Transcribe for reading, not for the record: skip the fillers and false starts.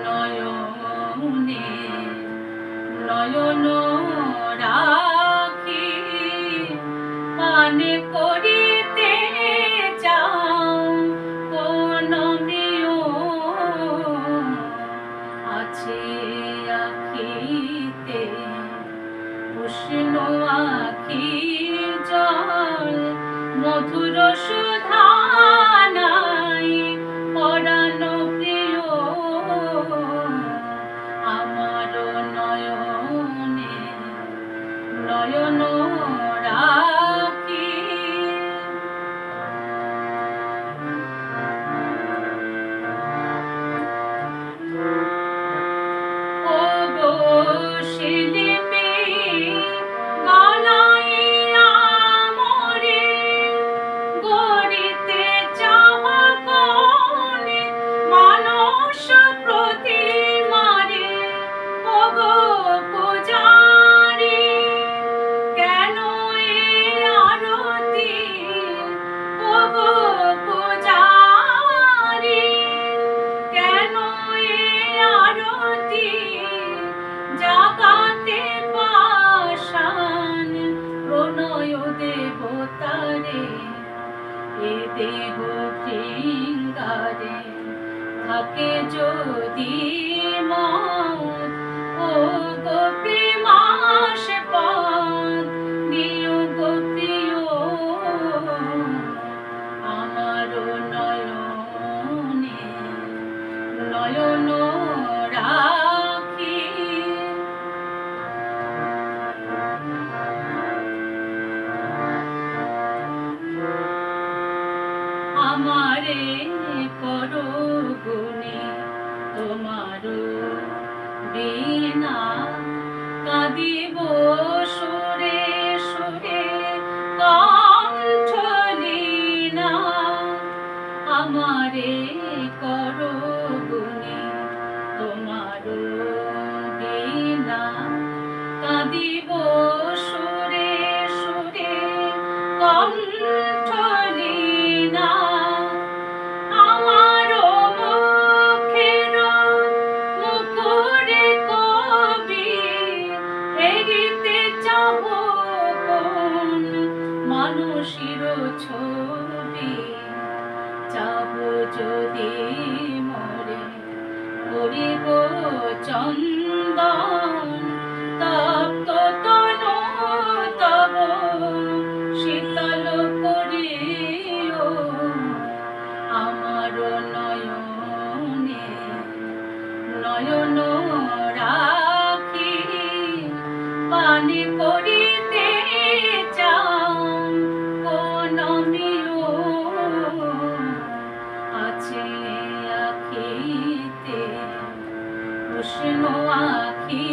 নয়নে নয়ন রাখি পানে করিতে চাও কোন প্রিয় আছে আখিতে উষ্ণ আখির জল মধুর সুধা নাই পরাণ প্রিয় আমার নয়নে নয়ন রাখি। ও গো শিল্পী গালাইয়া মোরে গড়িতে চাওয়া কোনে মানস প্রতিমারে। ও গো পূজারি কেন এ আরতি। ও গো পূজারি কেন এ আরতি জাগাতে পাষাণ প্রণয় দেবতারে এ দেহ শৃঙ্গারে থাকে যদি মত। ও গো প্রেমাস পদ দিও গো প্রিয় আমার নয়নে নয়ন রাখি। আমারে করো গুণে তোমার বিনা কাঁদিব সুরে সুরে কণ্ঠ লীনা। আমারে করো গুণে তোমার বিনা কাঁদিব সুরে সুরে কণ্ঠ লীনা। আমার মুখের মুকুরে কবি হেরিতে চাহ কোন মানুষের ছবি। চাহ যদি মরে করিব চন্দন তপ্ত তনু তব শীতল করিও আমার নয়নে নয়ন রাখি পানে করিতে চাও কোন প্রিয় আছে আখিতে উষ্ণ আখি।